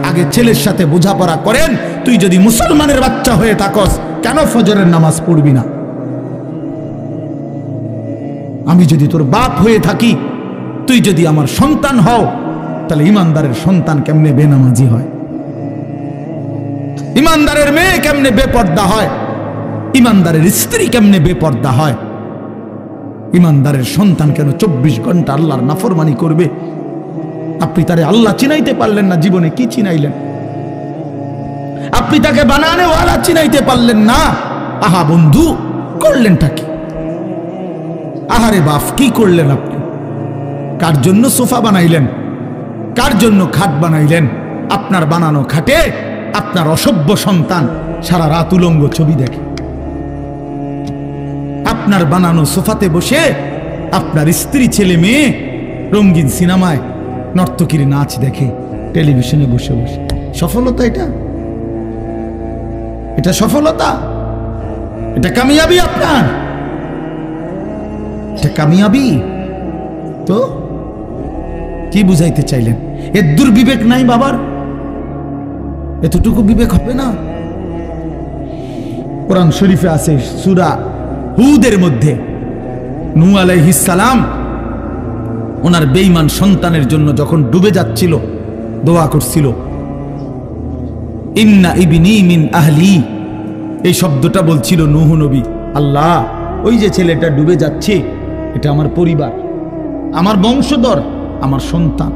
আগে ছেলের সাথে বোঝাপড়া করেন। তুই যদি মুসলমানের বাচ্চা হয়ে থাকস, কেন ফজরের নামাজ পড়বি না? আমি যদি তোর বাপ হয়ে থাকি, তুই যদি আমার সন্তান হও, তাহলে ইমানদারের সন্তান কেমনে বেনামাজি হয়? ইমানদারের মেয়ে কেমনে বেপর্দা হয়? ইমানদারের স্ত্রী কেমনে বেপর্দা হয়? ইমানদারের সন্তান কেন 24 ঘন্টা আল্লাহর নাফরমানি করবে? আপনি তারে আল্লাহ চিনাইতে পারলেন না, জীবনে কি চিনাইলেন? আপনি তাকে বানানে ওয়ালা চিনাইতে পারলেন না। আহা বন্ধু, করলেনটা কি? আহারে বাপ, কি করলেন আপনি? কার জন্য সোফা বানাইলেন? কার জন্য খাট বানাইলেন? আপনার বানানো খাটে আপনার অসভ্য সন্তান সারা রাত উলঙ্গ ছবি দেখে। আপনার বানানো সোফাতে বসে আপনার স্ত্রী, ছেলে মেয়ে রঙিন সিনেমায় নর্তকীর নাচ দেখে টেলিভিশনে বসে বসে। সফলতা এটা? এটা সফলতা? এটা কামিয়াবি আপনার? এটা কামিয়াবি? তো কি বুঝাইতে চাইলেন? এর দুর্বিবেক নাই বাবার? এতটুকু বিবেক হবে না? কোরআন শরীফে আছে সূরা হুদের মধ্যে নূহ আলাইহিস সালাম ওনার বেঈমান সন্তানের জন্য যখন ডুবে যাচ্ছিল দোয়া করছিল, ইন্না ইবনি মিন আহলি। এই শব্দটা বলছিল নূহ নবী, আল্লাহ ওই যে ছেলেটা ডুবে যাচ্ছে, এটা আমার পরিবার, আমার বংশধর, আমার সন্তান।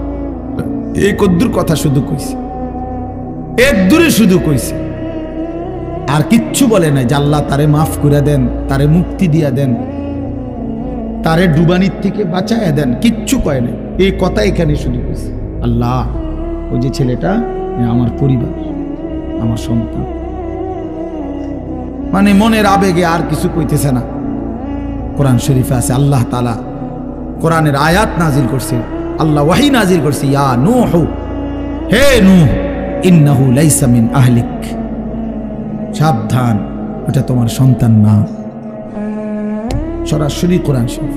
এই কদ্দুর কথা শুধু কইছে, এর দূরে শুধু কইছে, আর কিচ্ছু বলে নাই যে আল্লাহ তারে মাফ করে দেন, তারে মুক্তি দিয়া দেন, তারে ডুবানির থেকে বাঁচায় দেন, কিচ্ছু কয় নাই। এই কথা এখানে শুধু কইছে, আল্লাহ ওই যে ছেলেটা আমার পরিবার, আমার সন্তান। মানে মনের আবেগে আর কিছু কইতেছে না। কোরআন শরীফে আছে আল্লাহ তাআলা কোরআনের আয়াত নাজিল করছে, আল্লাহ ওয়াহি নাজিল করছে, ইয়া নূহ, হে নূহ, ইন্নাহু লাইসা মিন আহলিক, সাবধান, এটা তোমার সন্তান না। সরাসরি কোরআন শরীফ,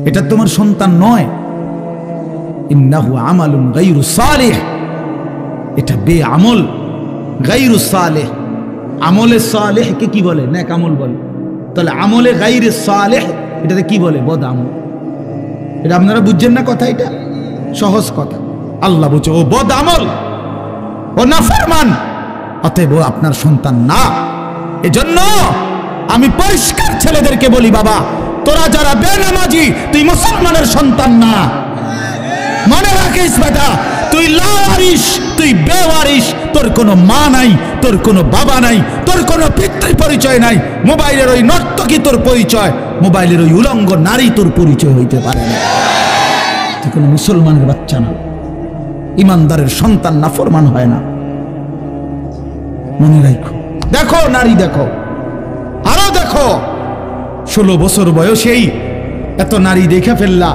এটা তোমার সন্তান নয়। ইন্নাহু আমালুন গায়রু সালিহ, এটা বেআমল, গায়রু সালিহ। আমলে সালেহকে কি বলে? নেক আমল বলে। তাহলে আমলে গায়রে সালেহ এটাতে কি বলে? বদ আমল। এটা আপনারা বুঝছেন না কথা? এটা সহজ কথা। আল্লাহ বলছে ও বদ আমল, ও নাফরমান, অতএব আপনার সন্তান না। এজন্য আমি পরিষ্কার ছেলেদেরকে বলি, বাবা তোরা যারা বেনামাজি, তুই মুসলমানের সন্তান না। মনে রাখিস বেটা, তুই লাওয়ারিস, তুই বেওয়ারিস, তোর কোনো মা নাই, তোর কোনো বাবা নাই, তোর কোনো পিতৃ পরিচয় নাই। মোবাইলের ওই নর্তকী তোর পরিচয়, মোবাইলের ওই উলঙ্গ নারী তোর পরিচয় হইতে পারে না। তুই কোনো মুসলমানের বাচ্চা না, ইমানদারের সন্তান নাফরমান হয় না। মনে রাখো। দেখো নারী, দেখো আরো দেখো, 16 বছর বয়সেই এত নারী দেখে ফেললা,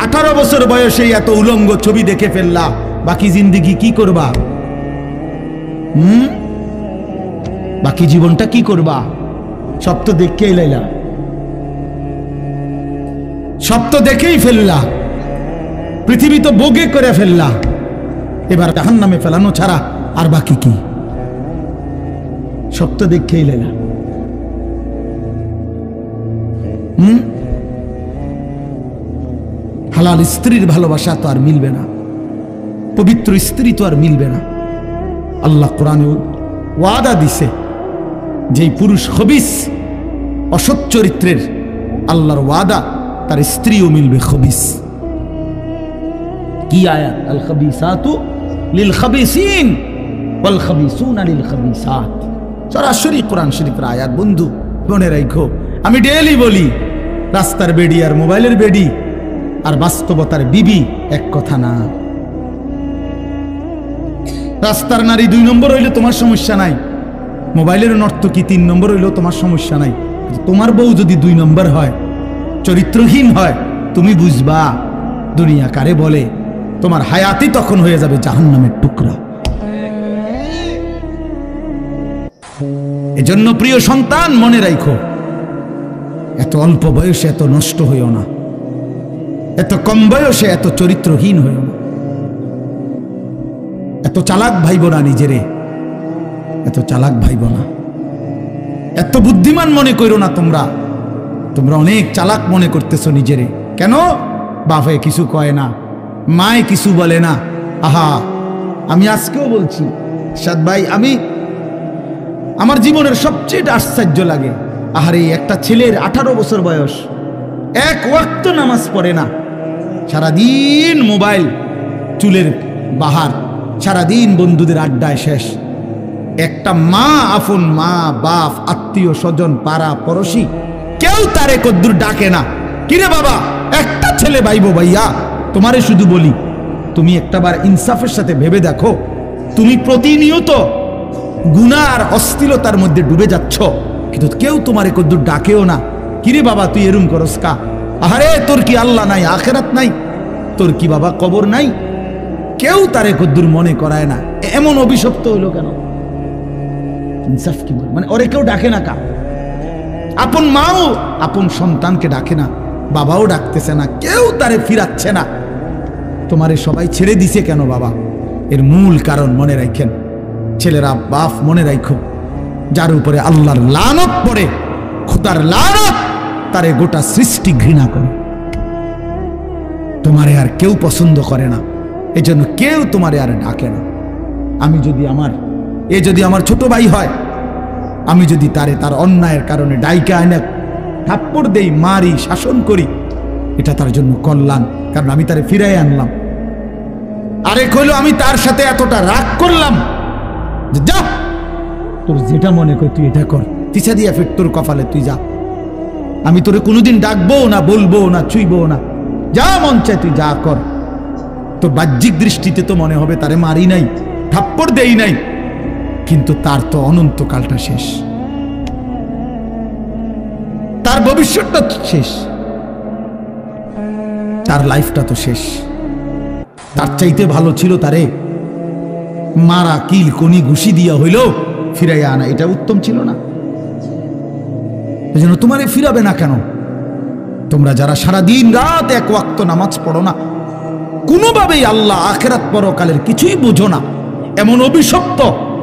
18 বছর বয়সেই এত উলঙ্গ ছবি দেখে ফেললা, বাকি জিন্দেগি কি করবা? বাকি জীবনটা কি করবা? সব তো দেখেই লাইলা, সব তো দেখেই ফেললা, পৃথিবী তো বোগে করে ফেললা, এবার জাহান্নামে ফেলানো ছাড়া আর বাকি কি? সব তো দেখেই লাইলা। হালাল স্ত্রীর ভালোবাসা তো আর মিলবে না, পবিত্র স্ত্রী তো আর মিলবে না। আল্লাহ কোরআনে ওয়াদা দিছে, যেই পুরুষ খবিস, অসৎ চরিত্রের, আল্লাহর ওয়াদা তার স্ত্রীও মিলবে খবিস। কি আয়াত? আল খাবিসাতু লিল খাবিসিন ওয়াল খাবিসুনা লিল খাবিসাত। সরাসরি কোরআন শরীফের আয়াত। বন্ধু মনে রাখো, আমি ডেইলি বলি, রাস্তার বেডি আর মোবাইলের বেডি আর বাস্তবতার বিবি এক কথা না। রাস্তার নারী 2 নম্বর হইলে তোমার সমস্যা নাই, মোবাইলের নর্তকী 3 নম্বর হইলেও তোমার সমস্যা নাই। তোমার বউ যদি 2 নম্বর হয়, চরিত্রহীন হয়, তুমি বুঝবা দুনিয়া কারে বলে। তোমার হায়াতি তখন হয়ে যাবে জাহান্নামের টুকরা। এজন্য প্রিয় সন্তান মনে রাখো, এত অল্প বয়সে এত নষ্ট হইও না, এত কম বয়সে এত চরিত্রহীন হইও না। এত চালাক ভাইব না নিজেরে, এত চালাক ভাইব না, এত বুদ্ধিমান মনে করো না। তোমরা তোমরা অনেক চালাক মনে করতেছো নিজেরে। কেন? বাপে কিছু কয় না, মায়ে কিছু বলে না। আহা, আমি আজকেও বলছি সাদ ভাই, আমি আমার জীবনের সবচেয়ে আশ্চর্য লাগে, আহারে একটা ছেলের 18 বছর বয়স, এক ওয়াক্ত নামাজ পড়ে না, সারাদিন মোবাইল, চুলের বাহার, সারাদিন বন্ধুদের আড্ডায় শেষ। একটা মা, আপন মা, বাপ, আত্মীয় স্বজন, পাড়া পড়শি, কেউ তারে কদ্দুর ডাকে না। কিরে বাবা, একটা ছেলে ভাইবো ভাইয়া, তোমারে শুধু বলি, তুমি একটাবার ইনসাফের সাথে ভেবে দেখো, তুমি প্রতিনিয়ত গুনাহ আর অশ্লীলতার মধ্যে ডুবে যাচ্ছ, কিন্তু কেউ তোমারে কদ্দুর ডাকেও না। কিরে বাবা, তুই এরম করস কা? আরে তোর কি আল্লাহ নাই, আখেরাত নাই? তোর কি বাবা কবর নাই? কেউ তারে কদ্দুর মনে করায় না। এমন অভিশপ্ত হইলো কেন? ইনসাফ কি মানে ওরে কেউ ডাকে না কা? আপন মাও আপন সন্তানকে ডাকে না, বাবাও ডাকতেছে না, কেউ তারে ফিরাচ্ছে না। তোমারে সবাই ছেড়ে দিছে কেন বাবা? এর মূল কারণ মনে রাখেন ছেলেরা, বাপ মনে রাখো, যার উপরে আল্লাহর লানত পড়ে, খোদার লানত, তারে গোটা সৃষ্টি ঘৃণা করে। তোমারে আর কেউ পছন্দ করে না, এজন্য কেউ তোমারে আর ডাকে না। আমি যদি আমার ছোট ভাই হয়, আমি যদি তার অন্যায়ের কারণে ডাইকা আইনা থাপ্পড় দেই, মারি, শাসন করি, এটা তার জন্য কল্যাণ, কারণ আমি তারে ফিরাই আনলাম। আরেক হইলো আমি তার সাথে এতটা রাগ করলাম যে যা, তোর যেটা মনে কর তুই এটা কর, পিছা দিয়া ফির তোর কপালে তুই যা, আমি তোরে কোনোদিন ডাকবো না, বলবো না, ছুঁইবো না, যা মন চায় তুই যা কর। তোর বাহ্যিক দৃষ্টিতে তো মনে হবে তারে মারি নাই, থাপ্পড় দেই নাই, কিন্তু তার তো অনন্তকালটা শেষ, তার ভবিষ্যৎটা শেষ, তার লাইফটা তো শেষ। তার চাইতে ভালো ছিল তারে মারা, কিল, কনি, ঘুষি দিয়া হইল ফিরাইয়া আনা, এটা উত্তম ছিল না? এই জন্য তোমারে ফিরাবে না কেন? তোমরা যারা সারাদিন রাত এক ওয়াক্ত নামাজ পড়ো না, কোনোভাবেই আল্লাহ, আখেরাত, পরকালের কিছুই বুঝো না, এমন অভিশপ্ত,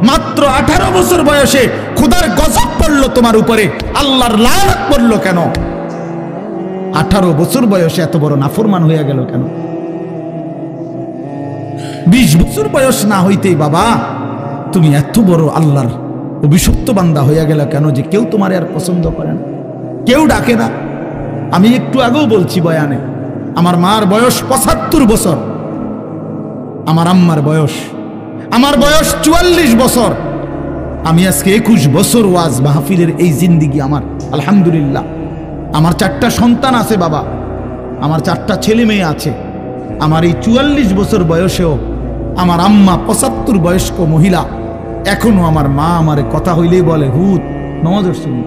মাত্র 18 বছর বয়সে খোদার গজব পড়লো তোমার উপরে, আল্লাহর লানত পড়লো কেন? 18 বছর বয়সে এত বড় নাফরমান হয়ে গেল কেন? 20 বছর বয়স না হইতেই বাবা তুমি এত বড় আল্লাহর অভিশপ্ত বান্দা হয়ে গেল কেন, যে কেউ তোমার আর পছন্দ করে না, কেউ ডাকে না? আমি একটু আগেও বলছি বয়ানে, আমার মার বয়স 75 বছর, আমার আম্মার বয়স, আমার বয়স 44 বছর। আমি আজকে 21 বছর ওয়াজ মাহফিলের এই জিন্দিগি আমার, আলহামদুলিল্লাহ। আমার 4টা সন্তান আছে বাবা, আমার 4টা ছেলে মেয়ে আছে। আমার এই 44 বছর বয়সেও আমার আম্মা 75 বয়স্ক মহিলা, এখনো আমার মা আমারে কথা হইলেই বলে, হুত নামাজ শুনি,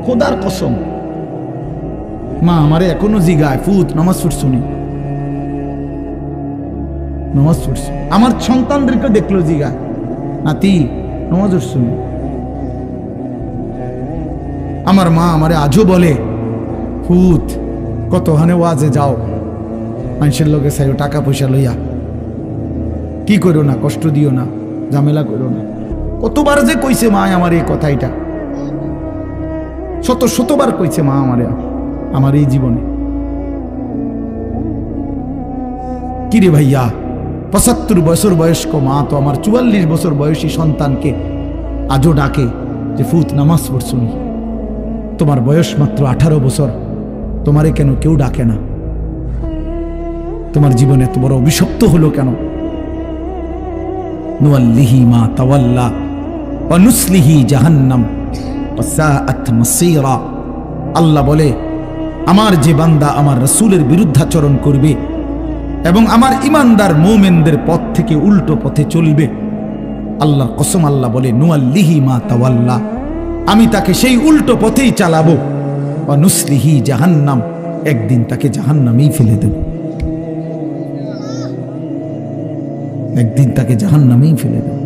খোদার কসম, মা আমারে এখনো জিগায়, ফুত নামাজ শুনি, নামাজ পড়ছি। আমার সন্তানদেরকে দেখলো জিগা, নাতি নামাজ শুনি। আমার মা আমারে আজও বলে, ফুত কত হানে ওয়াজে যাও, মানুষের লোকে চাইও টাকা পয়সা লইয়া, কি করো না, কষ্ট দিও না, ঝামেলা করো না। কতবার যে কইছে মা আমার এই কথাইটা, শতবার কইছে মা আমারে আমার এই জীবনে। কিরে ভাইয়া, 75 বছর বয়স্ক মা তো আমার 44 বছর বয়সী সন্তানকে আজও ডাকে যে ফুত নামাজ পড়ছুনি, তোমার বয়স মাত্র 18 বছর, তোমারে কেন কেউ ডাকে না? তোমার জীবনে এত বড় অভিশপ্ত হলো কেন? নুয়াল্লিহি মা তাওয়াল্লা ওয়া নুসলিহি জাহান্নাম ওয়া সাআত মাসীরা। আল্লাহ বলে, আমার যে বান্দা আমার রাসূলের বিরুদ্ধাচরণ করবে এবং আমার ইমানদার মুমিনদের পথ থেকে উল্টো পথে চলবে, আল্লাহর কসম, আল্লাহ বলে নুয়াল্লিহি মা তাওয়াল্লা, আমি তাকে সেই উল্টো পথেই চালাবো, ওয়া নুসলিহি জাহান্নাম, একদিন তাকে জাহান্নামেই ফেলে দেব, একদিন তাকে জাহান্নামেই ফেলে দেব।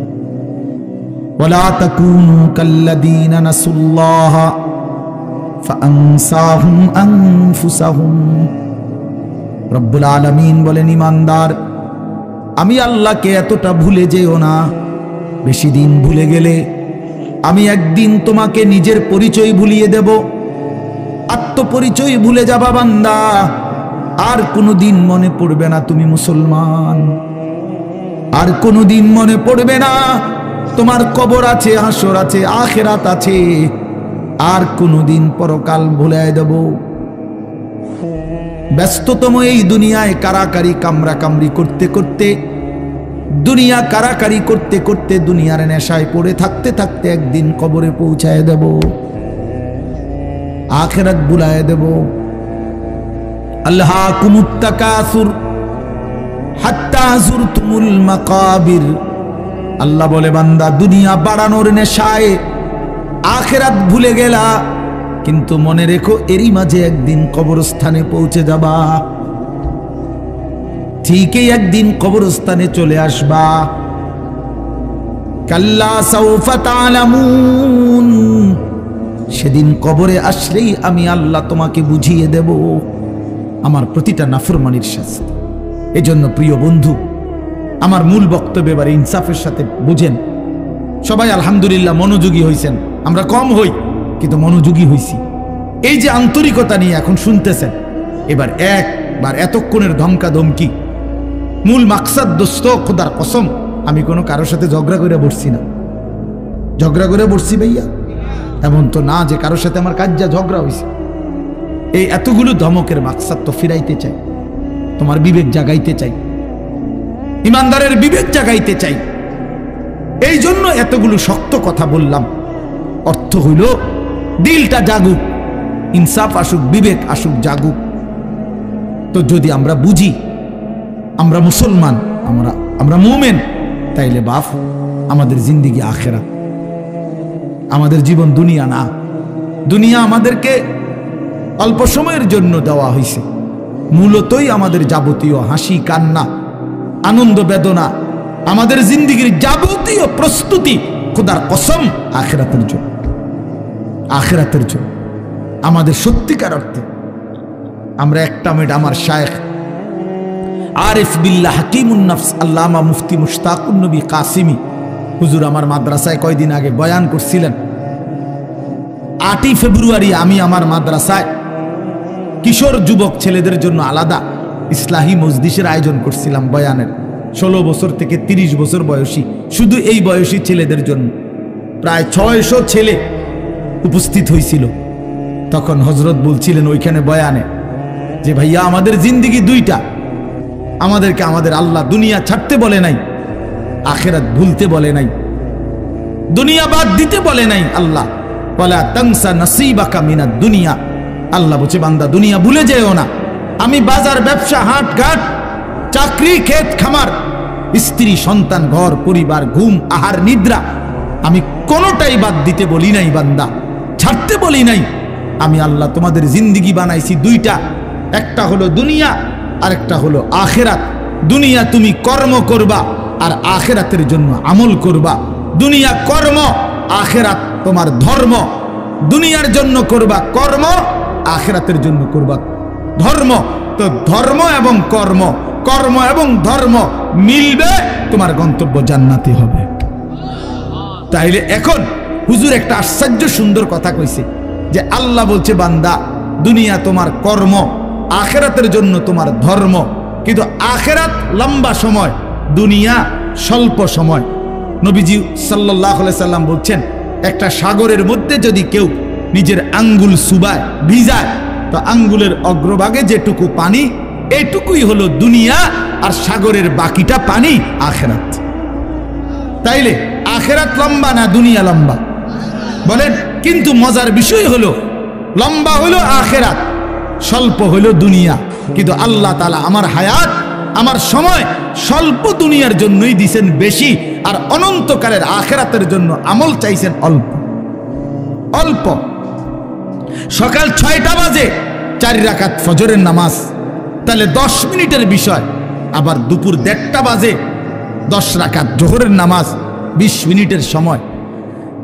ওয়ালা তাকুনু কাল্লাযীনা নাসুল্লাহ ফাআনসাহুম আনফুসাহুম। রব্বুল আলামিন বলেন, ইমানদার আমি আল্লাহকে এতটা ভুলে যেও না। বেশি দিন ভুলে গেলে আমি একদিন তোমাকে নিজের পরিচয় ভুলিয়ে দেব, আত্মপরিচয় ভুলে যাবা বান্দা। আর কোনোদিন মনে পড়বে না তুমি মুসলমান, আর কোনোদিন মনে পড়বে না তোমার কবর আছে, হাসর আছে, আখিরাত আছে। আর কোনোদিন পরকাল ভুলে দেব। ব্যস্ততম এই দুনিয়ায় কারাকারি কামরা কামড়ি করতে করতে, দুনিয়া কারাকারি করতে করতে, দুনিয়ার নেশায় পড়ে থাকতে থাকতে একদিন কবরে পৌঁছায় দেব, আখিরাত ভুলায় দেব। আল্লাহকুমুত তাকাসুর হাত্তা যুরতুমুল মাকাবির। আল্লাহ বলে বান্দা, দুনিয়া বাড়ানোর নেশায় আখিরাত ভুলে গেলা, কিন্তু মনে রেখো এরই মাঝে একদিন কবরস্থানে পৌঁছে যাবা। ঠিকই একদিন কবরস্থানে চলে আসবা। কাল্লা সাউফা তা'লামুন। সেদিন কবরে আসলেই আমি আল্লাহ তোমাকে বুঝিয়ে দেব আমার প্রতিটা নাফরমানির শাস্তি। এজন্য প্রিয় বন্ধু, আমার মূল বক্তব্য এবার ইনসাফের সাথে বুঝেন। সবাই আলহামদুলিল্লাহ মনোযোগী হইছেন, আমরা কম হই কিন্তু মনোযোগী হইছি। এই যে আন্তরিকতা নিয়ে এখন শুনতেছেন, এবার একবার এতক্ষণের ধমকা ধমকি মূল মাকসাদ, দোস্ত খোদার কসম আমি কোনো কারোর সাথে ঝগড়া করে বসছি না। ঝগড়া করে বসছি ভাইয়া এমন তো না যে কারোর সাথে আমার কাজ যা ঝগড়া হয়েছে। এই এতগুলো ধমকের মাকসাদ তো ফিরাইতে চাই, তোমার বিবেক জাগাইতে চাই, ইমানদারের বিবেক জাগাইতে চাই। এই জন্য এতগুলো শক্ত কথা বললাম। অর্থ হইল দিলটা জাগুক, ইনসাফ আসুক, বিবেক আসুক, জাগুক। তো যদি আমরা বুঝি আমরা মুসলমান, আমরা মুমিন, তাইলে বাপ আমাদের জিন্দেগি আখিরাত, আমাদের জীবন দুনিয়া না। দুনিয়া আমাদেরকে অল্প সময়ের জন্য দেওয়া হয়েছে, মূলতই আমাদের যাবতীয় হাসি কান্না আনন্দ বেদনা, আমাদের জিন্দেগির যাবতীয় প্রস্তুতি খোদার কসম আখিরাতের জন্য। আখিরাতের জন্য আমাদের সত্যিকার অর্থে আমরা একটা মিনিট আমার শায়েখ আরিফ বিল্লাহ হাকিমুন নফস আল্লামা মুফতি মুশতাকুন নবী কাসিমি হুজুর আমার মাদ্রাসায় কয়দিন আগে বয়ান করছিলেন। 8ই ফেব্রুয়ারি আমি আমার মাদ্রাসায় কিশোর যুবক ছেলেদের জন্য আলাদা ইসলাহি মজলিসের আয়োজন করছিলাম বয়ানের। 16 বছর থেকে 30 বছর বয়সী, শুধু এই বয়সী ছেলেদের জন্য প্রায় 600 ছেলে উপস্থিত হয়েছিল। তখন হযরত বলছিলেন ওইখানে বয়ানে যে ভাইয়া আমাদের জিন্দেগি দুইটা, আমাদেরকে আমাদের আল্লাহ দুনিয়া ছাড়তে বলে নাই, আখিরাত ভুলতে বলে নাই, দুনিয়া বাদ দিতে বলে নাই। আল্লাহ ওয়ালা তানসা নসিবাকা মিনাদ দুনিয়া, আল্লাহ বলছে বান্দা দুনিয়া ভুলে যেও না। আমি বাজার ব্যবসা হাট ঘাট চাকরি ক্ষেত খামার স্ত্রী সন্তান ঘর পরিবার ঘুম আহার নিদ্রা আমি কোনোটাই বাদ দিতে বলি নাই বান্দা, ছাড়তে বলি নাই। আমি আল্লাহ তোমাদের জিন্দেগি বানাইছি দুইটা, একটা হলো দুনিয়া আর একটা হলো আখিরাত। দুনিয়া তুমি কর্ম করবা আর আখিরাতের জন্য আমল করবা। দুনিয়া কর্ম, আখিরাত তোমার ধর্ম। দুনিয়ার জন্য করবা কর্ম, আখিরাতের জন্য করবা ধর্ম। তো ধর্ম এবং কর্ম, কর্ম এবং ধর্ম মিলবে, তোমার গন্তব্য জান্নাতে হবে। তাইলে এখন হুজুর একটা আশ্চর্য সুন্দর কথা কইছে যে আল্লাহ বলছে বান্দা দুনিয়া তোমার কর্ম, আখিরাতের জন্য তোমার ধর্ম। কিন্তু আখিরাত লম্বা সময়, দুনিয়া স্বল্প সময়। নবীজি সাল্লাল্লাহু আলাইহি সাল্লাম বলছেন একটা সাগরের মধ্যে যদি কেউ নিজের আঙ্গুল সুবায় ভিজায়, তো আঙ্গুলের অগ্রভাগে যেটুকু পানি এইটুকুই হলো দুনিয়া, আর সাগরের বাকিটা পানি আখিরাত। তাইলে আখিরাত লম্বা না দুনিয়া লম্বা বলেন? কিন্তু মজার বিষয় হলো লম্বা হলো আখিরাত, স্বল্প হলো দুনিয়া। কিন্তু আল্লাহ তাআলা আমার হায়াত, আমার সময় স্বল্প দুনিয়ার জন্যই দিয়েছেন বেশি, আর অনন্তকালের আখিরাতের জন্য আমল চাইছেন অল্প অল্প। সকাল 6টা বাজে 4 রাকাত ফজরের নামাজ, তাহলে 10 মিনিটের বিষয়। আবার দুপুর 1:30টা বাজে 10 রাকাত জোহরের নামাজ, 20 মিনিটের সময়।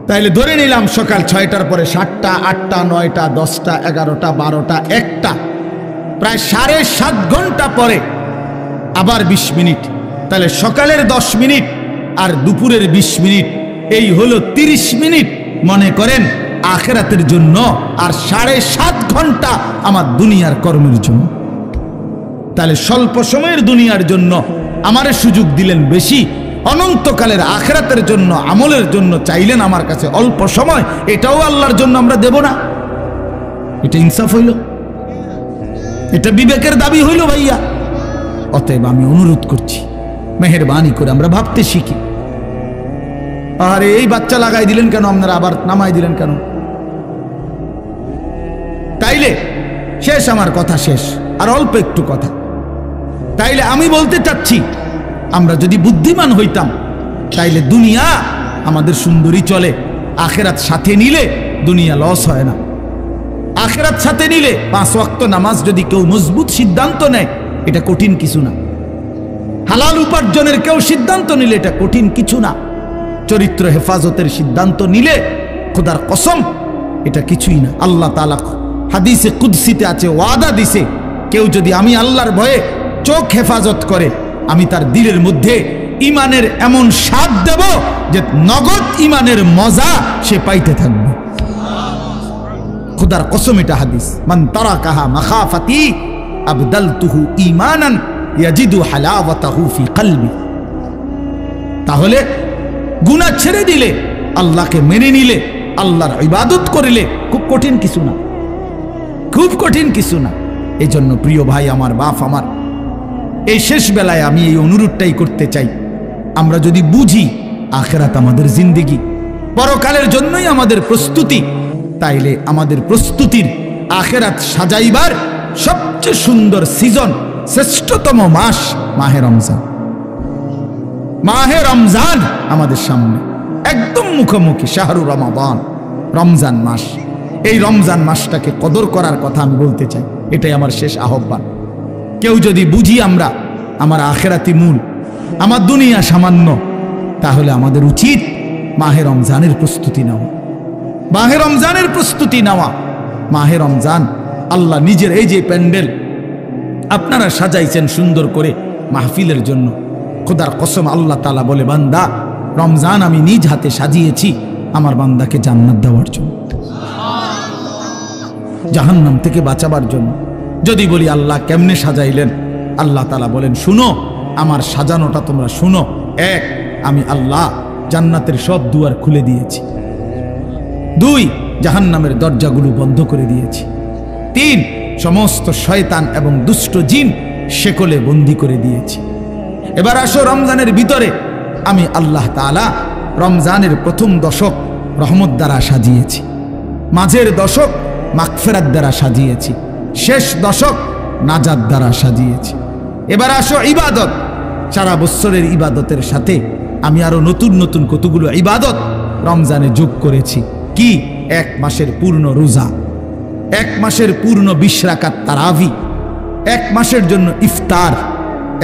তাইলে ধরে নিলাম সকাল 6টার পরে 7টা 8টা 9টা 10টা 11টা 12টা 1টা, প্রায় 7.5 ঘন্টা পরে আবার 20 মিনিট, তাহলে সকালের 10 মিনিট আর দুপুরের 20 মিনিট, এই হলো 30 মিনিট মনে করেন আখিরাতের জন্য, আর 7.5 ঘন্টা আমার দুনিয়ার কর্মের জন্য। তাহলে স্বল্প সময়ের দুনিয়ার জন্য আমারে সুযোগ দিলেন বেশি, অনন্তকালের আখিরাতের জন্য আমলের জন্য চাইলেন আমার কাছে অল্প সময়, এটাও আল্লাহর জন্য আমরা দেব না? এটা ইনসাফ হইল? এটা বিবেকের দাবি হইল ভাইয়া? অতএব আমি অনুরোধ করছি, মেহেরবানি করে আমরা ভাবতে শিখি। আরে এই বাচ্চা লাগাই দিলেন কেন আপনারা, আবার নামাই দিলেন কেন? তাইলে শেষ, আমার কথা শেষ, আর অল্প একটু কথা। তাইলে আমি বলতে চাচ্ছি, আমরা যদি বুদ্ধিমান হইতাম তাইলে দুনিয়া আমাদের সুন্দরী চলে, আখিরাত সাথে নিলে দুনিয়া লস হয় না। আখিরাত সাথে নিলে 5 ওয়াক্ত নামাজ যদি কেউ মজবুত সিদ্ধান্ত নেয়, এটা কঠিন কিছু না। হালাল উপার্জনের কেউ সিদ্ধান্ত নিলে এটা কঠিন কিছু না। চরিত্র হেফাজতের সিদ্ধান্ত নিলে খোদার কসম এটা কিছুই না। আল্লাহ তাআলা হাদিসে কুদসিতে আছে, ওয়াদা দিছে, কেউ যদি আমি আল্লাহর ভয়ে চোখ হেফাজত করে, আমি তার দিলের মধ্যে ইমানের এমন স্বাদ দেব যে নগদ ইমানের মজা সে পাইতে থাকবে। খোদার কসম এটা হাদিস। মান তারাকাহা মাখাফাতি আবদালতুহু ঈমানান ইয়াজিদু হালাওয়াতাহু ফি কলবি। তাহলে গুনাহ ছেড়ে দিলে, আল্লাহকে মেনে নিলে, আল্লাহর ইবাদত করিলে খুব কঠিন কিছু না, খুব কঠিন কিছু না। এই জন্য প্রিয় ভাই আমার, বাপ আমার, এই শেষ বেলায় আমি এই অনুরোধটাই করতে চাই, আমরা যদি বুঝি আখিরাত আমাদের জিন্দেগি, পরকালের জন্যই আমাদের প্রস্তুতি, তাইলে আমাদের প্রস্তুতির আখিরাত সাজাইবার সবচেয়ে সুন্দর সিজন, শ্রেষ্ঠতম মাস মাহে রমজান। মাহে রমজান আমাদের সামনে একদম মুখোমুখি, শাহরু রমাদান, রমজান মাস। এই রমজান মাসটাকে কদর করার কথা আমি বলতে চাই, এটাই আমার শেষ আহ্বান। কেউ যদি বুঝি আমরা আমার আখিরাতি মূল, আমার দুনিয়া সামান্য, তাহলে আমাদের উচিত মাহে রমজানের প্রস্তুতি নেওয়া, মাহে রমজানের প্রস্তুতি নেওয়া। মাহে রমজান আল্লাহ নিজের, এই যে প্যান্ডেল আপনারা সাজাইছেন সুন্দর করে মাহফিলের জন্য, খোদার কসম আল্লাহ তাআলা বলে, বান্দা রমজান আমি নিজ হাতে সাজিয়েছি আমার বান্দাকে জান্নাত দেওয়ার জন্য, জাহান্নাম থেকে বাঁচাবার জন্য। যদি বলি আল্লাহ কেমনে সাজাইলেন, আল্লাহ তাআলা বলেন, শুনো আমার সাজানোটা তোমরা শুনো। 1, আমি আল্লাহ জান্নাতের সব দুয়ার খুলে দিয়েছি। 2, জাহান্নামের দরজাগুলো বন্ধ করে দিয়েছি। 3, সমস্ত শয়তান এবং দুষ্ট জিন শেকলে বন্দী করে দিয়েছি। এবার আসো রমজানের ভিতরে, আমি আল্লাহ তাআলা রমজানের প্রথম দশক রহমত দ্বারা সাজিয়েছি, মাঝের দশক মাগফিরাত দ্বারা সাজিয়েছি, শেষ দশক নাজাত দ্বারা সাজিয়েছি। এবার আসো ইবাদত, সারা বছরের ইবাদতের সাথে আমি আরো নতুন নতুন কতগুলো ইবাদত রমজানে যোগ করেছি। কি? 1 মাসের পূর্ণ রোজা, 1 মাসের পূর্ণ 20 রাকাত তারাবি, 1 মাসের জন্য ইফতার,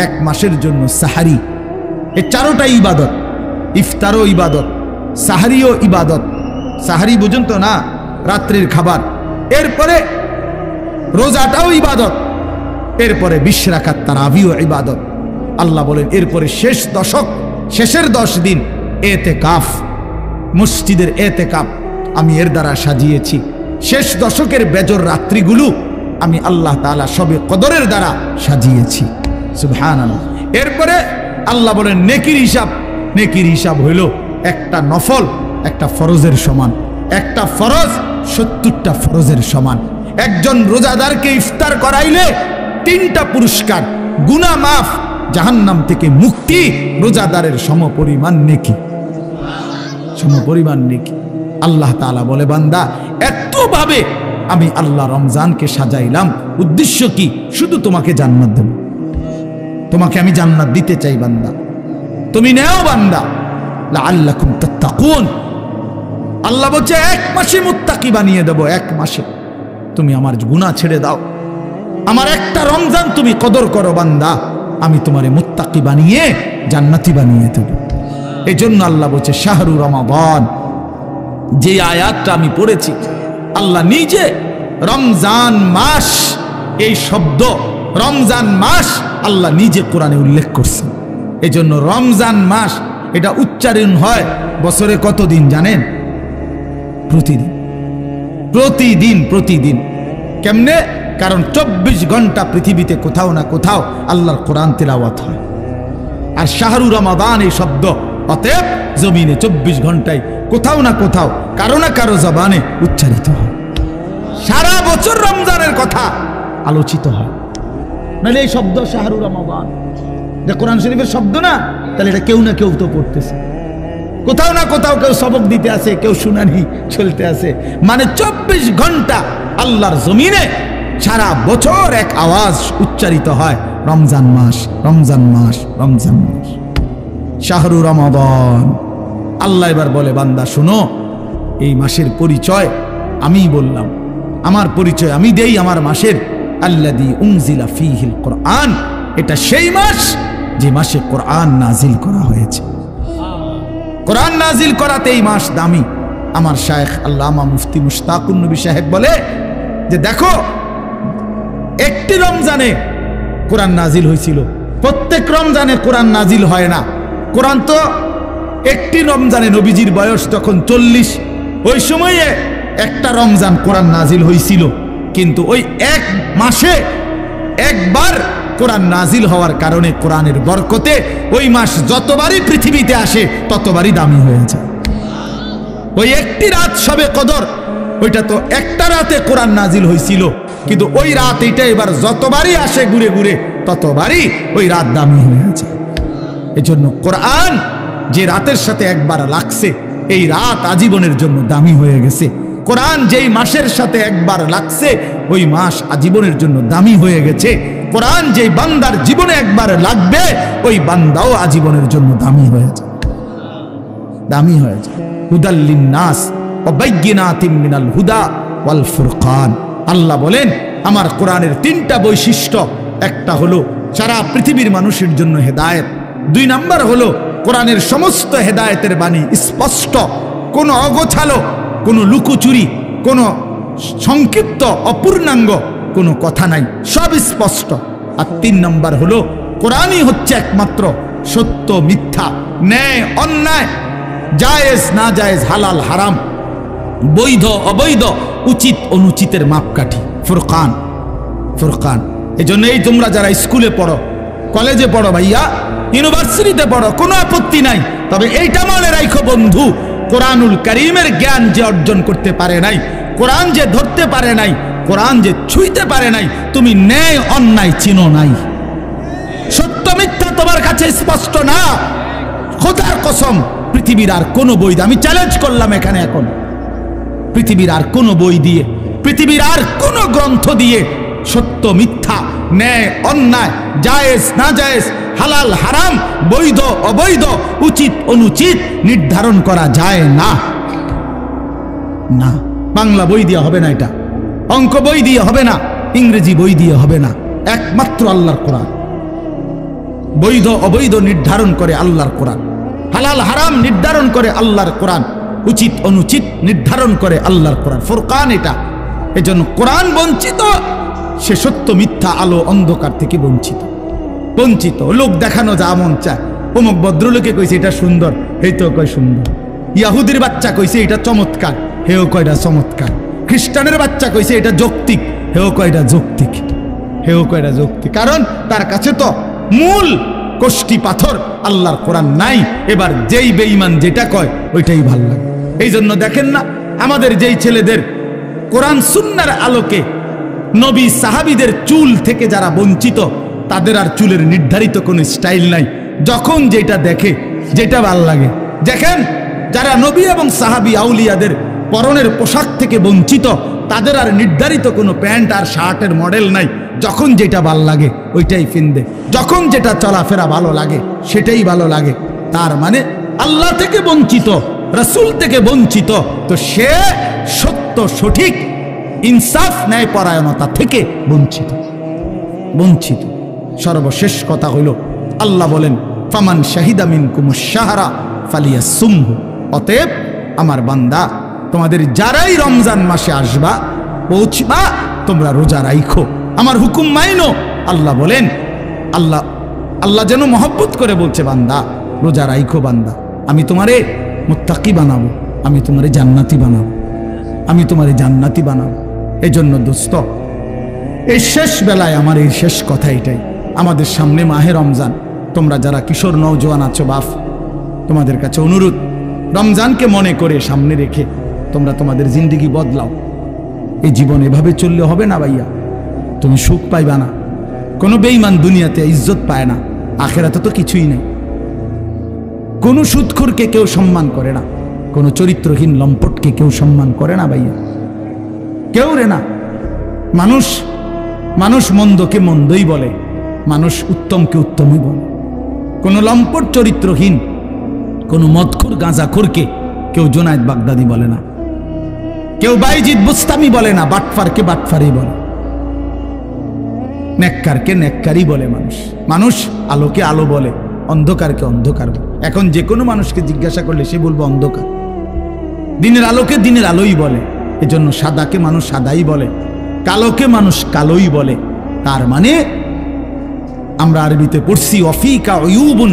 1 মাসের জন্য সাহারি। এই 4টাই ইবাদত। ইফতারও ইবাদত, সাহারিও ইবাদত। সাহারি বুঝুন তো না, রাত্রির খাবার। এরপরে রোজাটাও ইবাদত, এরপরে 20 রাকাত তারাবিও ইবাদত। আল্লাহ বলেন এরপরে শেষ দশক, শেষের 10 দিন এতেকাফ, মসজিদের এতেকাফ আমি এর দ্বারা সাজিয়েছি। শেষ দশকের বেজর রাত্রিগুলো আমি আল্লাহ তাআলা সবে কদরের দ্বারা সাজিয়েছি। সুবহানাল্লাহ। এরপরে আল্লাহ বলেন নেকির হিসাব, নেকির হিসাব হইল একটা নফল একটা ফরজের সমান, একটা ফরজ 70টা ফরজের সমান। একজন রোজাদারকে ইফতার করাইলে 3টা পুরস্কার, গুনাহ মাফ, জাহান্নাম থেকে মুক্তি, রোজাদারের সমপরিমাণ নেকি, সমপরিমাণ নেকি। আল্লাহ তাআলা বলে, বান্দা এতভাবে আমি আল্লাহ রমজানকে সাজাইলাম, উদ্দেশ্য কি? শুধু তোমাকে জান্নাত দেব, তোমাকে আমি জান্নাত দিতে চাই বান্দা, তুমি নেও বান্দা, লাআল্লাকুম তাত্তাকুন। আল্লাহ বলছে 1 মাসে মুত্তাকি বানিয়ে দেব, 1 মাসে তুমি আমার গুনাহ ছেড়ে দাও, আমার একটা রমজান তুমি কদর করো বান্দা, আমি তোমারে মুত্তাকি বানিয়ে জান্নাতি বানিয়ে দেব। এই জন্য আল্লাহ বলছে শাহরু রমাদান। যে আয়াতটা আমি পড়েছি, আল্লাহ নিজে রমজান মাস, এই শব্দ রমজান মাস আল্লাহ নিজে কোরআনে উল্লেখ করছেন। এজন্য রমজান মাস এটা উচ্চারণ হয় বছরে কতদিন জানেন? প্রতিদিন প্রতিদিন প্রতিদিন। কেমনে? কারণ 24 ঘন্টা পৃথিবীতে কোথাও না কোথাও আল্লাহর কোরআন তিলাওয়াত হয়। আর শাহরু রমাদান এই শব্দ অতএব জমিনে 24 ঘন্টায় কোথাও না কোথাও কারো না কারো জবানে উচ্চারিত হয়। সারা বছর রমজানের কথা আলোচিত হয়। নাহলে এই শব্দ শাহরু রমাদান এটা কোরআন শরীফের শব্দ না, তাহলে এটা কেউ না কেউ তো পড়তেছে, কোথাও না কোথাও কেউ সবক দিতে আছে, কেউ শুনানি চলতে আছে। মানে 24 ঘন্টা আল্লাহর জমিনে সারা বছর এক আওয়াজ উচ্চারিত হয়, রমজান মাস, রমজান মাস, রমজান মাস, শাহরু রমাদান। আল্লাহ এবার বলে, বান্দা শুনো, এই মাসের পরিচয় আমি বললাম, আমার পরিচয় আমি দেই আমার মাসের। আল্লাযী উনজিলা ফীহিল কোরআন, এটা সেই মাস যে মাসে কোরআন নাজিল করা হয়েছে। কোরআন নাজিল করাতে এই মাস দামি। আমার শায়েখ আল্লামা মুফতি মুশতাকুন নবী সাহেব বলে যে দেখো, একটি রমজানে কোরআন নাজিল হয়েছিল, প্রত্যেক রমজানে কোরআন নাজিল হয় না। কোরআন তো একটি রমজানে, নবীজির বয়স তখন 40, ওই সময়ে একটা রমজান কোরআন নাজিল হয়েছিল। কিন্তু ওই এক মাসে একবার কোরআন নাজিল হওয়ার কারণে কোরআনের বরকতে ওই মাস যতবারই পৃথিবীতে আসে ততবারই দামি হয়ে যায়। ওই একটি রাত শবে কদর, ওইটা তো একটা রাতে কোরআন নাজিল হয়েছিল, কিন্তু ওই রাত এটা এবার যতবারই আসে ঘুরে ঘুরে ততবারই ওই রাত দামি হয়ে যায়। এজন্য কোরআন যে রাতের সাথে একবার লাগছে, এই রাত আজীবনের জন্য দামি হয়ে গেছে। কোরআন যেই মাসের সাথে একবার লাগছে, ওই মাস আজীবনের জন্য দামি হয়ে গেছে। কোরআন যেই বান্দার জীবনে একবার লাগবে, ওই বান্দাও আজীবনের জন্য দামি হয়ে যায়, দামি হয়ে যায়। হুদাল লিন্নাস ওয়া বাইয়িনাতিম মিনাল হুদা ওয়াল ফুরকান। আল্লাহ বলেন আমার কোরআনের 3টা বৈশিষ্ট্য। একটা হলো সারা পৃথিবীর মানুষের জন্য হেদায়েত। 2 নাম্বার হলো কোরআনের সমস্ত হেদায়েতের বাণী স্পষ্ট, কোনো অগোছালো, কোনো লুকোচুরি, কোনো সংক্ষিপ্ত অপূর্ণাঙ্গ কোনো কথা নাই, সব স্পষ্ট। আর 3 নাম্বার হলো কোরআনই হচ্ছে একমাত্র সত্য মিথ্যা, ন্যায় অন্যায়, জায়েজ না জায়েজ, হালাল হারাম, বৈধ অবৈধ, উচিত অনুচিতের মাপকাঠি। ফুরকান, ফুরকান। এজন্য এই তোমরা যারা স্কুলে পড়ো, কলেজে পড়ো, ভাইয়া ইউনিভার্সিটিতে পড়ো, কোনো আপত্তি নাই, তবে এইটা মনে রাখো বন্ধু, কোরআনুল কারীমের জ্ঞান যে অর্জন করতে পারে নাই, কোরআন যে ধরতে পারে নাই, কোরআন যে ছুঁইতে পারে নাই, তুমি ন্যায় অন্যায় চিনো নাই, সত্য মিথ্যা তোমার কাছে স্পষ্ট না। খোদার কসম, পৃথিবীর আর কোনো বই, আমি চ্যালেঞ্জ করলাম এখানে এখন, পৃথিবীর আর কোনো বই দিয়ে, পৃথিবীর আর কোনো গ্রন্থ দিয়ে সত্য মিথ্যা, ন্যায় অন্যায়, জায়েজ না জায়েজ, হালাল হারাম, বৈধ অবৈধ, উচিত অনুচিত নির্ধারণ করা যায় না। না, বাংলা বই দিয়ে হবে না, এটা অঙ্ক বই দিয়ে হবে না, ইংরেজি বই দিয়ে হবে না, একমাত্র আল্লাহর কোরআন। বৈধ অবৈধ নির্ধারণ করে আল্লাহর কোরআন, হালাল হারাম নির্ধারণ করে আল্লাহর কোরআন, উচিত অনুচিত নির্ধারণ করে আল্লাহর কোরআন। ফুরকান এটা। এজন্য কোরআন বঞ্চিত, সে সত্য মিথ্যা, আলো অন্ধকার থেকে বঞ্চিত, বঞ্চিত। লোক দেখানো যা মন চায়, অমুক ভদ্রলোকে কইছে এটা সুন্দর, এই তো কয় সুন্দর। ইয়াহুদির বাচ্চা কইছে এটা চমৎকার, হেও কয়টা চমৎকার। খ্রিস্টানের বাচ্চা কইছে এটা যৌক্তিক, হেও কয়টা যৌক্তিক, হেও কয়টা যৌক্তিক। কারণ তার কাছে তো মূল কষ্টি পাথর আল্লাহর কোরআন নাই। এবার যেই বেঈমান যেটা কয় ওইটাই ভাল লাগে। এই জন্য দেখেন না, আমাদের যেই ছেলেদের কোরআন সুন্নাহর আলোকে নবী সাহাবীদের চুল থেকে যারা বঞ্চিত, তাদের আর চুলের নির্ধারিত কোনো স্টাইল নাই, যখন যেটা দেখে যেটা ভাল লাগে। দেখেন যারা নবী এবং সাহাবী আউলিয়াদের পরনের পোশাক থেকে বঞ্চিত, তাদের আর নির্ধারিত কোনো প্যান্ট আর শার্টের মডেল নাই, যখন যেটা ভাল লাগে ওইটাই কিনবে, যখন যেটা চলাফেরা ভালো লাগে সেটাই ভালো লাগে। তার মানে আল্লাহ থেকে বঞ্চিত, রাসূল থেকে বঞ্চিত, তো সে সত্য সঠিক ইনসাফ ন্যায় পরায়ণতা থেকে বঞ্চিত, বঞ্চিত। সর্বশেষ কথা হইল, আল্লাহ বলেন ফামান শাহিদা মিনকুমুশ শাহরা ফালিয়াসুমহু। অতএব আমার বান্দা, তোমাদের যারাই রমজান মাসে আসবা, পৌঁছবা, তোমরা রোজা রাখো, আমার হুকুম মাইনো। আল্লাহ বলেন, আল্লাহ আল্লাহ যেন মহব্বত করে বলছে, বান্দা রোজা রাইখো, বান্দা আমি তোমারে মুত্তাকি বানাবো, আমি তোমারে জান্নাতি বানাবো, আমি তোমারে জান্নাতি বানাবো। এই জন্য দোস্ত, এই শেষ বেলায় আমার এই শেষ কথা এটাই, আমাদের সামনে মাহে রমজান। তোমরা যারা কিশোর নওজোয়ান আছো বাপ, তোমাদের কাছে অনুরোধ, রমজানকে মনে করে সামনে রেখে তোমরা তোমাদের জিন্দেগি বদলাও। এই জীবন এভাবে চললে হবে না ভাইয়া, তুমি সুখ পাইবা না। কোনো বেঈমান দুনিয়াতে ইজ্জত পায় না, আখেরাতে তো কিছুই নেই। কোনো সুদখোরকে কেউ সম্মান করে না, কোনো চরিত্রহীন লম্পটকে কেউ সম্মান করে না ভাইয়া, কেউ রে না। মানুষ মন্দকে মন্দই বলে, মানুষ উত্তমকে উত্তমই বলে। কোনো লম্পট চরিত্রহীন, কোনো মদখোর গাঁজাখোরকে কেউ জোনায়েদ বাগদাদি বলে না, কেউ বাইজিদ বুস্তামি বলে না, বাটফারকে বাটফারই বলে, নেককারকে নেককারই বলে। মানুষ আলোকে আলো বলে, অন্ধকারকে অন্ধকার বলে। এখন যে কোনো মানুষকে জিজ্ঞাসা করলে সে বলবো অন্ধকার। দিনের আলোকে দিনের আলোই বলে, এজন্য সাদাকে মানুষ সাদাই বলে, কালোকে মানুষ কালোই বলে। তার মানে আমরা আরবিতে পড়ছি অফিকা উয়ুবুন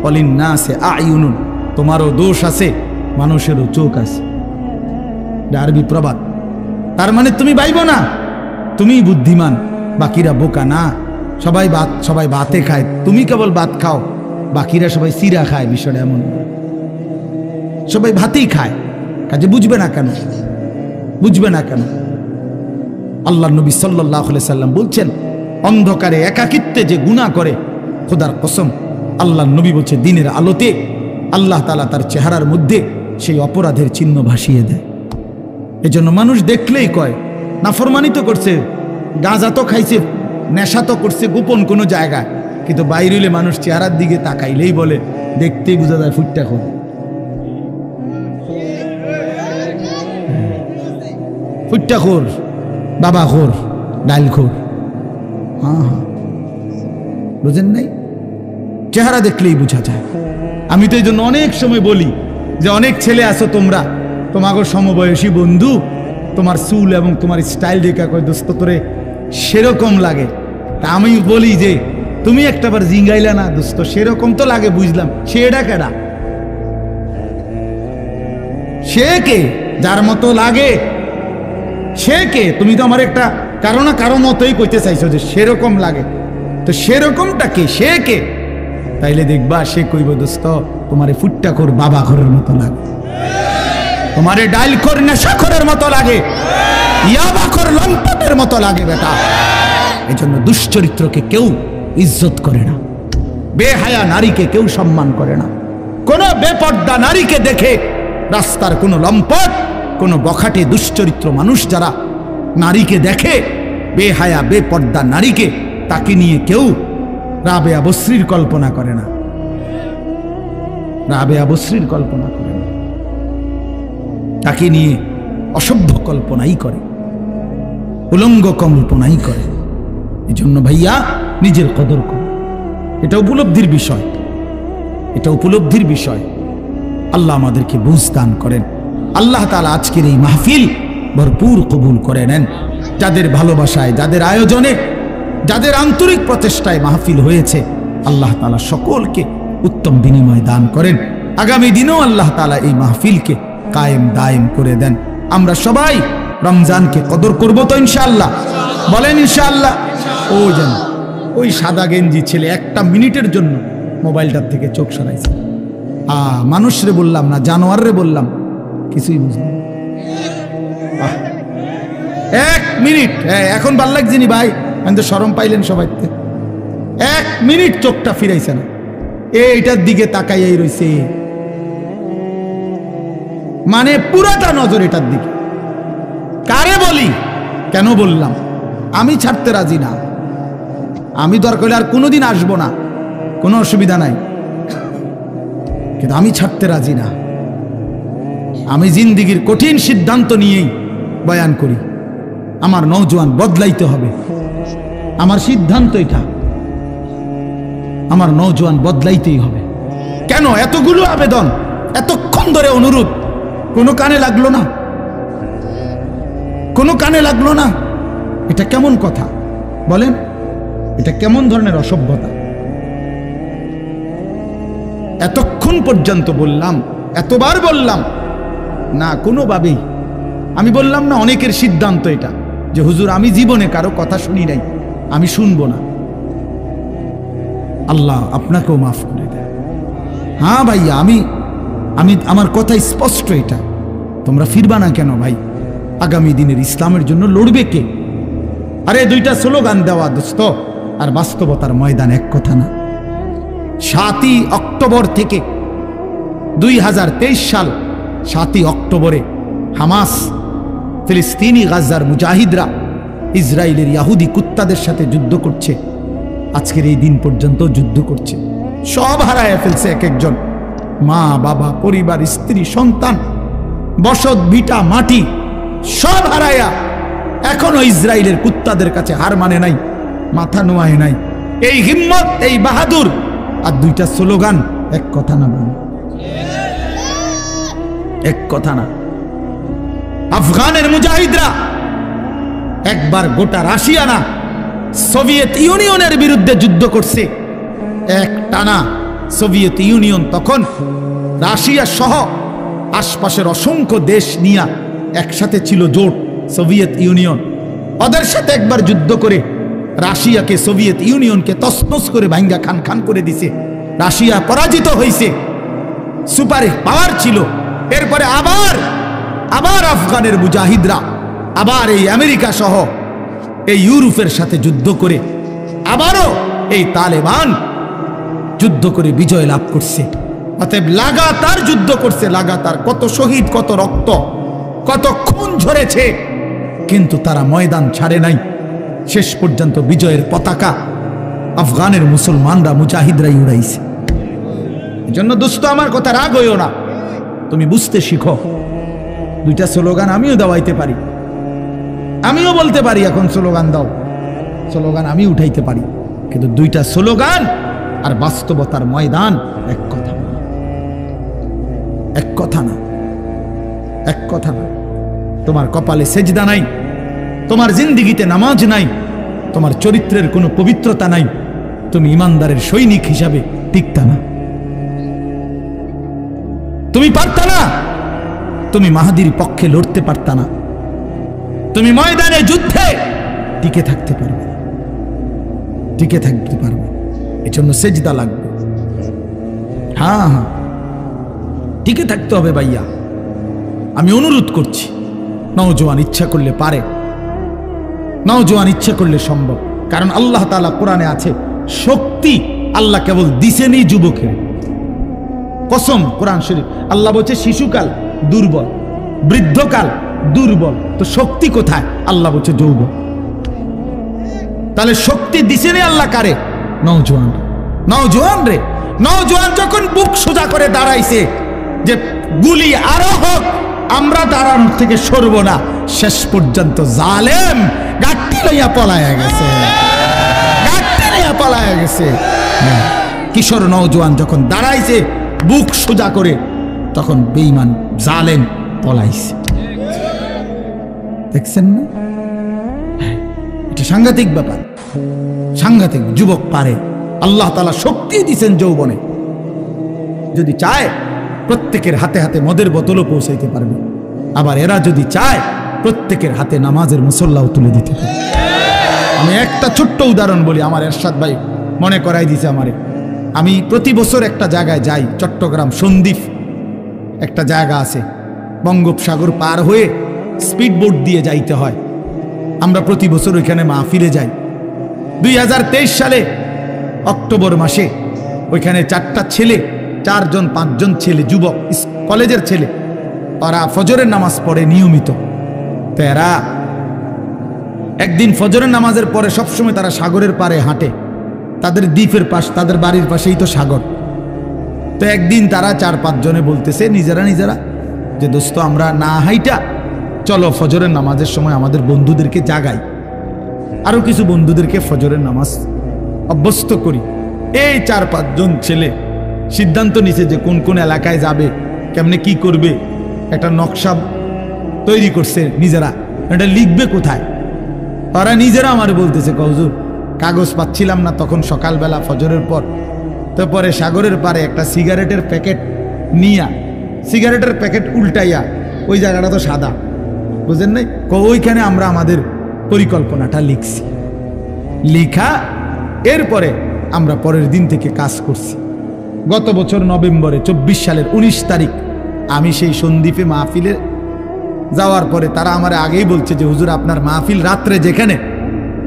ওয়ালিন্নাসি আয়ুনুন, তোমারও দোষ আছে, মানুষেরও চোখ আছে। আরবি প্রবাদ। তার মানে তুমি ভাইবো না তুমি বুদ্ধিমান, বাকিরা বোকা না। সবাই ভাতে খায়, তুমি কেবল ভাত খাও, বাকিরা সবাই সিরা খায়। বিষয়টা এমন, সবাই ভাতেই খায়, কাজে বুঝবে না কেন? আল্লাহ নবী সাল্লাল্লাহু আলাইহি সাল্লাম বলছেন, অন্ধকারে একাকিত্বে যে গুনাহ করে, খোদার কসম আল্লাহ নবী বলছে দিনের আলোতে আল্লাহ তাআলা তার চেহারার মধ্যে সেই অপরাধের চিহ্ন ভাসিয়ে দেয়। এজন্য মানুষ দেখলেই কয় নাফরমানি তো করছে, গাঁজা তো খাইছে, নেশা তো করছে গোপন কোনো জায়গায়, কিন্তু বাইরে হইলে মানুষ চেহারার দিকে তাকাইলেই বলে, দেখতেই বোঝা যায় ফুটটা খোর। ফুটটা খোর, বাবা খোর, ডাইল খোর। হ্যাঁ, বুঝেন নাই? চেহারা দেখলেই বোঝা যায়। আমি তো এই জন্য অনেক সময় বলি যে অনেক ছেলে আছো তোমরা, তোমাকে সমবয়সী বন্ধু, তোমার চুল এবং তোমার স্টাইল দেখা কয় দোস্ত তোরে সেরকম লাগে। তা আমি বলি যে তুমি একটাবার জিঙ্গাইলা না দোস্ত, সেরকম তো লাগে বুঝলাম, সেটা কেডা? সে কে? যার মতো লাগে সে কে? তুমি তো আমার একটা কারো না কারো মতোই কইতে চাইছো যে সেরকম লাগে, তো সেরকমটা কে? সে কে? তাইলে দেখবা সে কইব দোস্ত তোমারে ফুট্টাখোর বাবা ঘরের মতো লাগে, তোমারে ডাইলখোর নেশাখোরের মতো লাগে, ইয়াবাখোর লম্পটের মতো লাগে বেটা। এই জন্য দুশ্চরিত্রকে কেউ ইজ্জত করে না, বেহায়া নারীকে কেউ সম্মান করে না। কোন বেপর্দা নারীকে দেখে রাস্তার কোন লম্পট, কোন বখাটে দুশ্চরিত্র মানুষ যারা নারীকে দেখে, বেহায়া বেপর্দা নারীকে, তাকে নিয়ে কেউ রাবেয়া বসরির কল্পনা করে না, রাবেয়া বসরির কল্পনা করে না, তাকে নিয়ে অসভ্য কল্পনাই করে, উলঙ্গ কল্পনাই করে। এই জন্য ভাইয়া নিজের কদর করো, এটা উপলব্ধির বিষয়, এটা উপলব্ধির বিষয়। আল্লাহ আমাদেরকে বুঝ দান করেন। আল্লাহ তাআলা আজকের এই মাহফিল ভরপুর কবুল করে নেন। যাদের ভালোবাসায়, যাদের আয়োজনে, যাদের আন্তরিক প্রচেষ্টায় মাহফিল হয়েছে, আল্লাহ তাআলা সকলকে উত্তম বিনিময় দান করেন। আগামী দিনেও আল্লাহ তাআলা এই মাহফিলকে কায়েম দায়েম করে দেন। আমরা সবাই রমজানকে কদর করব তো ইনশাআল্লাহ? বলেন ইনশাআল্লাহ। ওই সাদা গেঞ্জি ছেলে একটা মিনিটের জন্য মোবাইলটার থেকে চোখ সরাইছে। মানুষরে বললাম না, জানোয়াররে বললাম, কিছুই বুঝলাম। 1 মিনিট এখন ভাল লাগছে নি ভাই, আমি তো শরম পাইলেন সবাই। 1 মিনিট চোখটা ফিরাইছে না, এইটার দিকে তাকাইয়াই রইছে, মানে পুরাটা নজর এটার দিকে। কারে বলি, কেন বললাম? আমি ছাড়তে রাজি না, আমি দরকার হলে আর কোনোদিন আসবো না, কোনো অসুবিধা নাই, কিন্তু আমি ছাড়তে রাজি না। আমি জিন্দিগির কঠিন সিদ্ধান্ত নিয়েই বয়ান করি, আমার নওজোয়ান বদলাইতে হবে, আমার সিদ্ধান্ত এটা, আমার নওজোয়ান বদলাইতেই হবে। কেন এতগুলো আবেদন, এতক্ষণ ধরে অনুরোধ, কোনো কানে লাগলো না? কোনো কানে লাগলো না? এটা কেমন কথা বলেন? এটা কেমন ধরনের অসভ্যতা? এতক্ষণ পর্যন্ত বললাম, এতবার বললাম, না কোনোভাবেই। আমি বললাম না, অনেকের সিদ্ধান্ত এটা যে হুজুর আমি জীবনে কারো কথা শুনি নাই, আমি শুনবো না। আল্লাহ আপনাকেও মাফ করে দেয়। হ্যাঁ ভাইয়া, আমি আমার কথা স্পষ্ট এটা। তোমরা ফিরবা না কেন ভাই? আগামী দিনের ইসলামের জন্য লড়বে কে? আরে দুইটা স্লোগান দেওয়া দোস্ত আর বাস্তবতার ময়দান এক কথা না। 7ই অক্টোবর থেকে 2023 সাল 7ই অক্টোবরে হামাস, ফিলিস্তিনি গাজার মুজাহিদরা ইসরায়েলের ইহুদি কুত্তাদের সাথে যুদ্ধ করছে। আজকের এই দিন পর্যন্ত যুদ্ধ করছে। সব হারায় ফেলছে এক একজন, মা বাবা, পরিবার, স্ত্রী, সন্তান, বসত ভিটা, মাটি সব হারায়া এখনো ইসরায়েলের কুত্তাদের কাছে হার মানে নাই, মাথা নোয়ায় নাই। এই হিম্মত, এই বাহাদুর আর দুইটা স্লোগান এক কথা না বল, এক কথা না। আফগানের মুজাহিদরা একবার গোটা রাশিয়া না, সোভিয়েত ইউনিয়নের বিরুদ্ধে যুদ্ধ করছে এক টানা। সোভিয়েত ইউনিয়ন তখন রাশিয়া সহ আশপাশের অসংখ্য দেশ নিয়ে একসাথে ছিল, জোট সোভিয়েত ইউনিয়ন। ওদের সাথে একবার যুদ্ধ করে রাশিয়াকে, সোভিয়েত ইউনিয়নকে তছনছ করে ভাঙ্গা খান খান করে দিছে। রাশিয়া পরাজিত হয়েছে, সুপার পাওয়ার ছিল। এরপরে আবার আফগানের মুজাহিদরা আবার এই আমেরিকা সহ এই ইউরোপের সাথে যুদ্ধ করে আবারও এই তালেবান যুদ্ধ করে বিজয় লাভ করছে। অতএব লাগাতার যুদ্ধ করছে, লাগাতার কত শহীদ, কত রক্ত, কত খুন ঝরেছে, কিন্তু তারা ময়দান ছাড়ে নাই। শেষ পর্যন্ত বিজয়ের পতাকা আফগানের মুসলমানরা, মুজাহিদরাই উড়াইছে। এজন্য দোস্ত আমার কথা রাগ হইও না, তুমি বুঝতে শিখো। দুইটা স্লোগান আমিও দেওয়াইতে পারি, আমিও বলতে পারি এখন স্লোগান দাও, স্লোগান আমি উঠাইতে পারি, কিন্তু দুইটা স্লোগান আর বাস্তবতার ময়দান এক কথা না, এক কথা না, এক কথা না। তোমার কপালে সেজদা নাই, তোমার জিন্দিগিতে নামাজ নাই, তোমার চরিত্রের কোনো পবিত্রতা নাই, তুমি ইমানদারের সৈনিক হিসাবে টিকতা না, তুমি পারতা না, তুমি মাহাদির পক্ষে লড়তে পারতা না, তুমি ময়দানে যুদ্ধে টিকে থাকতে পারবে, টিকে থাকতে পারবে। এজন্য সেজদা লাগবে। হ্যাঁ হ্যাঁ, টিকে থাকতে হবে ভাইয়া। আমি অনুরোধ করছি, নওজোয়ান ইচ্ছা করলে পারে, নওজোয়ান ইচ্ছা করলে সম্ভব। কারণ আল্লাহ তাআলা কোরআনে আছে, শক্তি আল্লাহ কেবল দিছেনই যুবকের। কসম, কোরআন শরীফ আল্লাহ বলছে শিশুকাল দুর্বল, বৃদ্ধকাল দুর্বল, তো শক্তি কোথায়? আল্লাহ বলছে যৌবন। তাহলে শক্তি দিছেনই আল্লাহ কারে? নওজোয়ান, নওজোয়ান রে। নওজোয়ান যখন বুক সোজা করে দাঁড়াইছে যে গুলি আরো হোক, আমরা দাঁড়ানোর থেকে সরব না, শেষ পর্যন্ত জালেম গাট্টি লইয়া পলায়া গেছে, গাট্টি লইয়া পলায়া গেছে। কিশোর নওজোয়ান যখন দাঁড়াইছে বুক সোজা করে, তখন বেঈমান জালেম পলাইছে। দেখছেন না? এটা সাংঘাতিক ব্যাপার, সাংঘাতিক। যুবক পারে, আল্লাহ তাআলা শক্তি দিয়েছেন যৌবনে। যদি চায় প্রত্যেকের হাতে হাতে মদের বোতলও পৌঁছাইতে পারবে, আবার এরা যদি চায় প্রত্যেকের হাতে নামাজের মুসল্লাও তুলে দিতে পারবে। আমি একটা ছোট্ট উদাহরণ বলি, আমার এরশাদ ভাই মনে করাই দিয়েছে আমারে। আমি প্রতি বছর একটা জায়গায় যাই, চট্টগ্রাম সন্দ্বীপ একটা জায়গা আছে, বঙ্গোপসাগর পার হয়ে স্পিড বোট দিয়ে যাইতে হয়। আমরা প্রতি বছর ওইখানে মাহফিলে যাই। 2023 সালে অক্টোবর মাসে ওইখানে 4টা ছেলে, 4-5 ছেলে, যুবক কলেজের ছেলে, ওরা ফজরের নামাজ পড়ে নিয়মিত। তো এরা একদিন ফজরের নামাজের পরে সবসময় তারা সাগরের পাড়ে হাঁটে, তাদের দ্বীপের পাশ, তাদের বাড়ির পাশেই তো সাগর। তো একদিন তারা 4-5 জনে বলতেছে নিজেরা নিজেরা যে দোস্ত আমরা না হাইটা চলো ফজরের নামাজের সময় আমাদের বন্ধুদেরকে জাগাই, আরো কিছু বন্ধুদেরকে ফজরের নামাজ অভ্যস্ত করি। এই 4-5 জন ছেলে সিদ্ধান্ত নিছে যে কোন কোন এলাকায় যাবে, কেমনে কি করবে, একটা নকশা তৈরি করছে নিজেরা। এটা লিখবে কোথায়? ওরা নিজেরা আমার বলতেছে, হুজুর কাগজ পাচ্ছিলাম না তখন সকালবেলা ফজরের পর, তো পরে সাগরের পারে একটা সিগারেটের প্যাকেট নিয়া সিগারেটের প্যাকেট উল্টাইয়া, ওই জায়গাটা তো সাদা, বুঝেন নাই, ওইখানে আমরা আমাদের পরিকল্পনাটা লিখছি। লিখা এরপরে আমরা পরের দিন থেকে কাজ করছি। গত বছর নভেম্বরে 24 সালের 19 তারিখ আমি সেই সন্দ্বীপে মাহফিলে যাওয়ার পরে তারা আমার আগেই বলছে যে হুজুর আপনার মাহফিল রাত্রে যেখানে,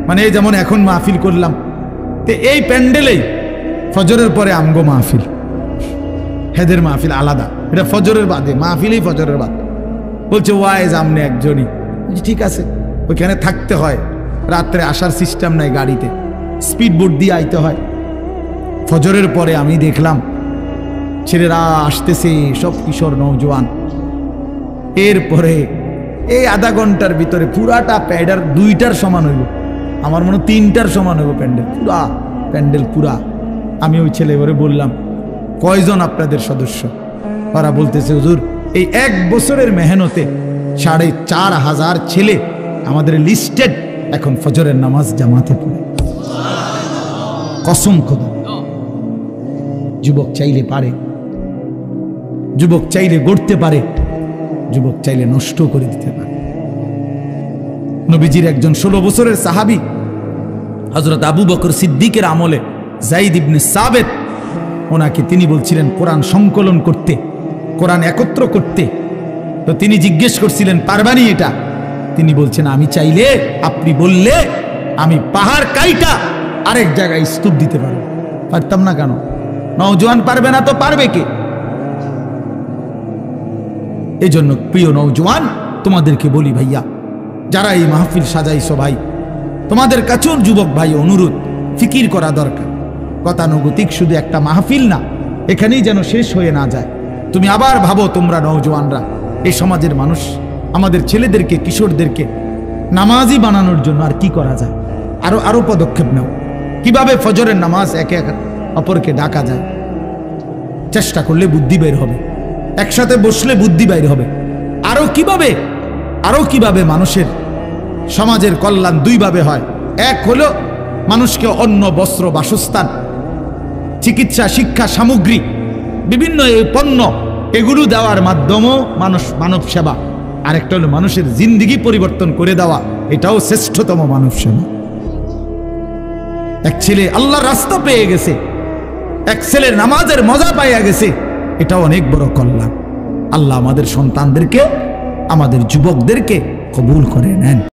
মানে এই যেমন এখন মাহফিল করলাম, তো এই প্যান্ডেলেই ফজরের পরে আমগো মাহফিল, হেদের মাহফিল আলাদা, এটা ফজরের বাদে মাহফিলেই ফজরের বাদ। বলছে ওয়াইজ আমনে একজনই, ঠিক আছে, ওইখানে থাকতে হয়, রাত্রে আসার সিস্টেম নাই, গাড়িতে স্পিড বোট দিয়ে আইতে হয়। ফজরের পরে আমি দেখলাম ছেলেরা আসতেছে, সব কিশোর নওজোয়ান। এরপরে এই আধা ঘন্টার ভিতরে পুরাটা প্যান্ডেল 2টার সমান হইব, আমার মনে 3টার সমান হইব প্যান্ডেল, পুরা প্যান্ডেল পুরা। আমি ওই ছেলে এবারে বললাম কয়জন আপনাদের সদস্য? ওরা বলতেছে হুজুর এই 1 বছরের মেহনতে 4,500 ছেলে আমাদের লিস্টেড এখন ফজরের নামাজ জামাতে পড়ে। কসম খোদা, যুবক চাইলে পারে, যুবক চাইলে গড়তে পারে, যুবক চাইলে নষ্ট করে দিতে পারে। নবীজির একজন 16 বছরের সাহাবী হযরত আবু বকর সিদ্দিকের আমলে যায়েদ ইবনে সাবিত, ওনাকে তিনি বলছিলেন কোরআন সংকলন করতে, কোরআন একত্র করতে। তো তিনি জিজ্ঞেস করছিলেন পারবানি এটা? তিনি বলছেন আমি চাইলে, আপনি বললে আমি পাহাড় কাইটা আরেক জায়গায় স্তূপ দিতে পারব। পারতাম না কেন? নওজোয়ান পারবে না তো পারবে কে? এই জন্য প্রিয় নওজোয়ান, তোমাদেরকে বলি ভাইয়া, যারা এই মাহফিল সাজাইছো ভাই, তোমাদের কাছেও যুবক ভাই অনুরোধ, ফিকির করা দরকার। গতানুগতিক শুধু একটা মাহফিল না, এখানেই যেন শেষ হয়ে না যায়। তুমি আবার ভাবো, তোমরা নওজোয়ানরা, এই সমাজের মানুষ, আমাদের ছেলেদেরকে, কিশোরদেরকে নামাজি বানানোর জন্য আর কি করা যায়, আরো পদক্ষেপ নাও। কিভাবে ফজরের নামাজ একে অপরকে ডাকা যায়, চেষ্টা করলে বুদ্ধি বের হবে, একসাথে বসলে বুদ্ধি বের হবে। আরো কিভাবে মানুষের সমাজের কল্যাণ 2 ভাবে হয়। এক হলো মানুষকে অন্ন, বস্ত্র, বাসস্থান, চিকিৎসা, শিক্ষা, সামগ্রী, বিভিন্ন এই পণ্য, এগুলো দেওয়ার মাধ্যমেও মানব সেবা। আরেকটা হলো মানুষের জিন্দেগি পরিবর্তন করে দেওয়া, এটাও শ্রেষ্ঠতম মানব সেবা। এক ছেলে আল্লাহর রাস্তা পেয়ে গেছে, এক ছেলের নামাজের মজা পাইয়া গেছে, এটাও অনেক বড় কল্যাণ। আল্লাহ আমাদের সন্তানদেরকে, আমাদের যুবকদেরকে কবুল করে নেন।